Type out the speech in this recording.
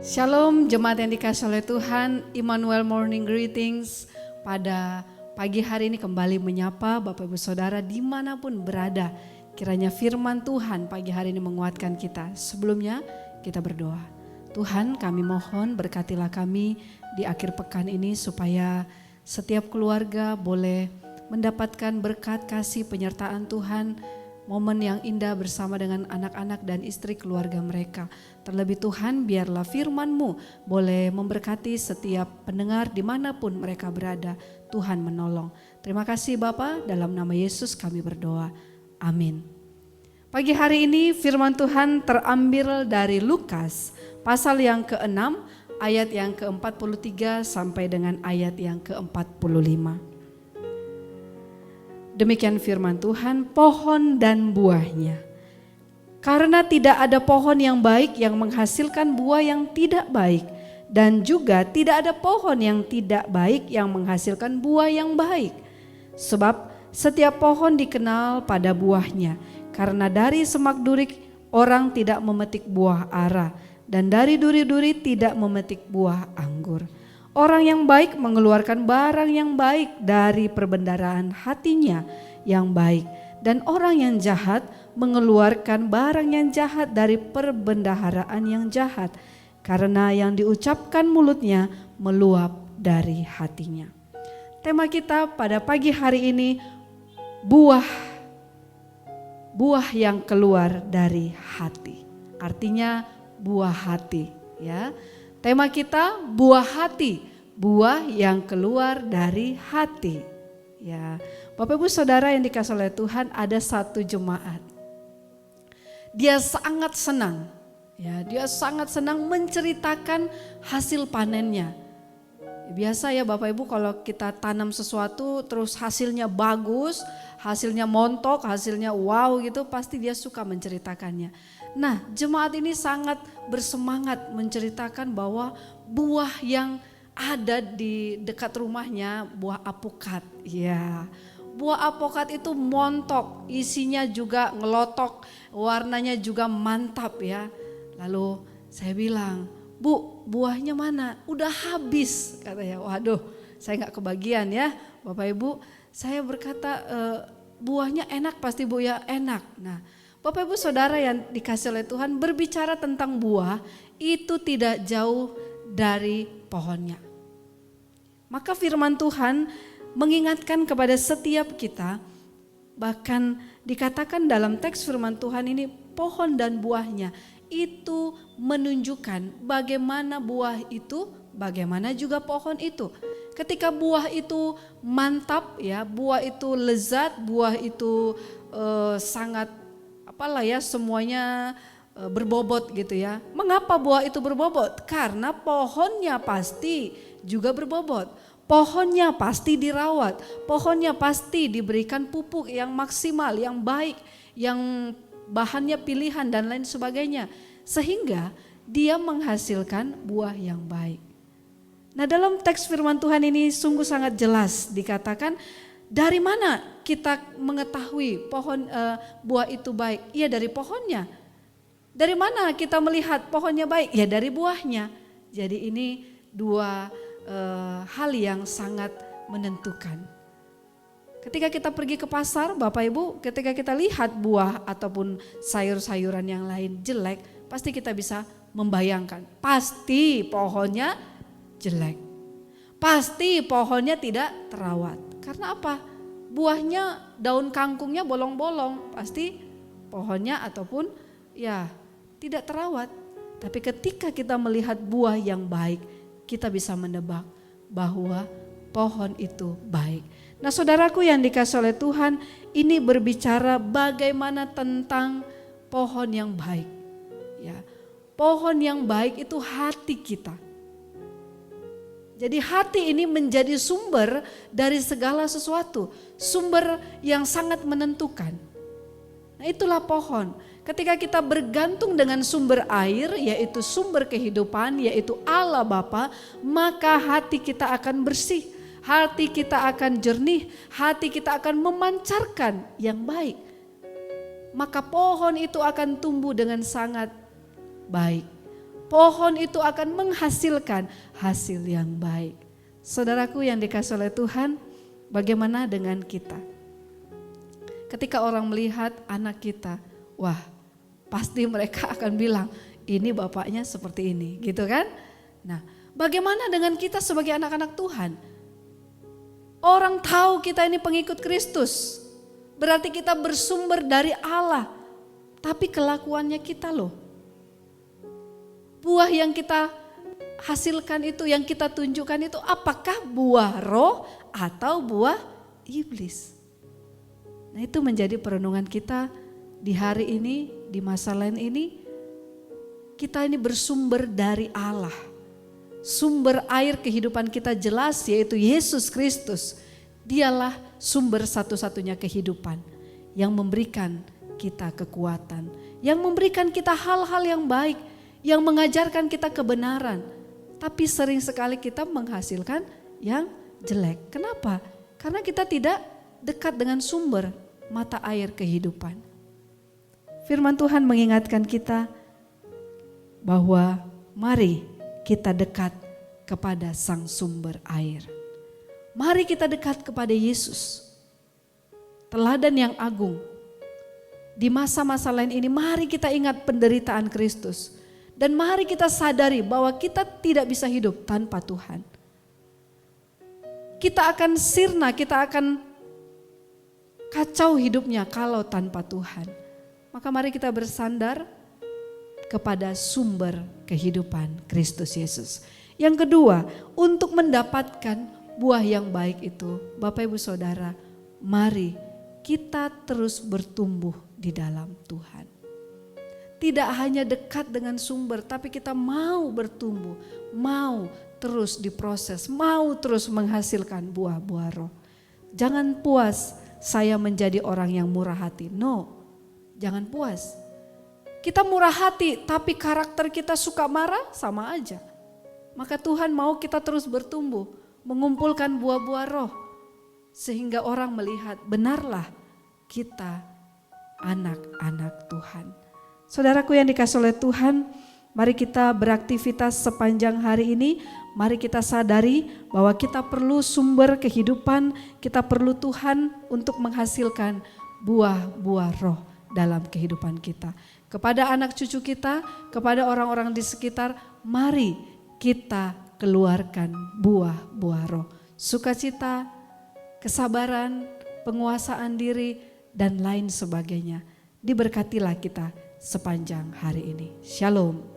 Shalom jemaat yang dikasihi oleh Tuhan, Immanuel Morning Greetings. Pada pagi hari ini kembali menyapa Bapak Ibu Saudara dimanapun berada. Kiranya firman Tuhan pagi hari ini menguatkan kita. Sebelumnya kita berdoa. Tuhan, kami mohon berkatilah kami di akhir pekan ini supaya setiap keluarga boleh mendapatkan berkat kasih penyertaan Tuhan. Momen yang indah bersama dengan anak-anak dan istri keluarga mereka. Terlebih Tuhan, biarlah firman-Mu boleh memberkati setiap pendengar dimanapun mereka berada. Tuhan menolong. Terima kasih Bapa, dalam nama Yesus kami berdoa. Amin. Pagi hari ini firman Tuhan terambil dari Lukas pasal yang ke-6 ayat yang ke-43 sampai dengan ayat yang ke-45. Demikian firman Tuhan, pohon dan buahnya. Karena tidak ada pohon yang baik yang menghasilkan buah yang tidak baik, dan juga tidak ada pohon yang tidak baik yang menghasilkan buah yang baik. Sebab setiap pohon dikenal pada buahnya, karena dari semak duri orang tidak memetik buah ara, dan dari duri-duri tidak memetik buah anggur. Orang yang baik mengeluarkan barang yang baik dari perbendaharaan hatinya yang baik. Dan orang yang jahat mengeluarkan barang yang jahat dari perbendaharaan yang jahat. Karena yang diucapkan mulutnya meluap dari hatinya. Tema kita pada pagi hari ini, buah yang keluar dari hati. Artinya buah hati, ya. Tema kita buah hati, buah yang keluar dari hati. Ya, Bapak Ibu Saudara yang dikasihi oleh Tuhan, ada satu jemaat. Dia sangat senang, ya, dia sangat senang menceritakan hasil panennya. Biasa ya Bapak Ibu, kalau kita tanam sesuatu terus hasilnya bagus, hasilnya montok, hasilnya wow gitu, pasti dia suka menceritakannya. Nah, jemaat ini sangat bersemangat menceritakan bahwa buah yang ada di dekat rumahnya buah apokat. Ya, buah apokat itu montok, isinya juga ngelotok, warnanya juga mantap ya. Lalu saya bilang, Bu, buahnya mana? Udah habis, katanya. Waduh, saya gak kebagian ya Bapak Ibu. Saya berkata, buahnya enak pasti Bu ya, enak. Nah, Bapak Ibu Saudara yang dikasihi oleh Tuhan, berbicara tentang buah itu tidak jauh dari pohonnya. Maka firman Tuhan mengingatkan kepada setiap kita, bahkan dikatakan dalam teks firman Tuhan ini pohon dan buahnya itu menunjukkan bagaimana buah itu, bagaimana juga pohon itu. Ketika buah itu mantap ya, buah itu lezat, buah itu sangat apalah ya, semuanya berbobot gitu ya. Mengapa buah itu berbobot? Karena pohonnya pasti juga berbobot. Pohonnya pasti dirawat. Pohonnya pasti diberikan pupuk yang maksimal, yang baik, yang bahannya pilihan dan lain sebagainya. Sehingga dia menghasilkan buah yang baik. Nah, dalam teks firman Tuhan ini sungguh sangat jelas dikatakan, dari mana kita mengetahui pohon buah itu baik? Ya dari pohonnya. Dari mana kita melihat pohonnya baik? Ya dari buahnya. Jadi ini dua hal yang sangat menentukan. Ketika kita pergi ke pasar Bapak Ibu, ketika kita lihat buah ataupun sayur-sayuran yang lain jelek, pasti kita bisa membayangkan. Pasti pohonnya jelek. Pasti pohonnya tidak terawat. Karena apa? Buahnya, daun kangkungnya bolong-bolong, pasti pohonnya ataupun ya tidak terawat. Tapi ketika kita melihat buah yang baik, kita bisa menebak bahwa pohon itu baik. Nah, saudaraku yang dikasihi oleh Tuhan, ini berbicara bagaimana tentang pohon yang baik. Ya, pohon yang baik itu hati kita. Jadi hati ini menjadi sumber dari segala sesuatu, sumber yang sangat menentukan. Nah, itulah pohon. Ketika kita bergantung dengan sumber air, yaitu sumber kehidupan, yaitu Allah Bapa, maka hati kita akan bersih, hati kita akan jernih, hati kita akan memancarkan yang baik. Maka pohon itu akan tumbuh dengan sangat baik. pohon itu akan menghasilkan hasil yang baik. Saudaraku yang dikasihi oleh Tuhan, bagaimana dengan kita? Ketika orang melihat anak kita, wah pasti mereka akan bilang, ini bapaknya seperti ini, gitu kan? Nah, bagaimana dengan kita sebagai anak-anak Tuhan? Orang tahu kita ini pengikut Kristus, berarti kita bersumber dari Allah. Tapi kelakuannya kita loh. Buah yang kita hasilkan itu, yang kita tunjukkan itu apakah buah roh atau buah iblis? Nah, itu menjadi perenungan kita di hari ini, di masa lain ini. Kita ini bersumber dari Allah. Sumber air kehidupan kita jelas, yaitu Yesus Kristus. Dialah sumber satu-satunya kehidupan yang memberikan kita kekuatan, yang memberikan kita hal-hal yang baik, yang mengajarkan kita kebenaran. Tapi sering sekali kita menghasilkan yang jelek. Kenapa? Karena kita tidak dekat dengan sumber mata air kehidupan. Firman Tuhan mengingatkan kita bahwa mari kita dekat kepada sang sumber air. Mari kita dekat kepada Yesus, teladan yang agung. Di masa-masa lain ini mari kita ingat penderitaan Kristus. Dan mari kita sadari bahwa kita tidak bisa hidup tanpa Tuhan. Kita akan sirna, kita akan kacau hidupnya kalau tanpa Tuhan. Maka mari kita bersandar kepada sumber kehidupan Kristus Yesus. Yang kedua, untuk mendapatkan buah yang baik itu, Bapak Ibu Saudara, mari kita terus bertumbuh di dalam Tuhan. Tidak hanya dekat dengan sumber, tapi kita mau bertumbuh, mau terus diproses, mau terus menghasilkan buah-buah roh. Jangan puas saya menjadi orang yang murah hati. No, jangan puas. Kita murah hati, tapi karakter kita suka marah, sama aja. Maka Tuhan mau kita terus bertumbuh, mengumpulkan buah-buah roh. Sehingga orang melihat, benarlah kita anak-anak Tuhan. Saudaraku yang dikasihi oleh Tuhan, mari kita beraktivitas sepanjang hari ini. Mari kita sadari bahwa kita perlu sumber kehidupan, kita perlu Tuhan untuk menghasilkan buah-buah roh dalam kehidupan kita. Kepada anak cucu kita, kepada orang-orang di sekitar, mari kita keluarkan buah-buah roh. Sukacita, kesabaran, penguasaan diri, dan lain sebagainya. Diberkatilah kita sepanjang hari ini. Shalom.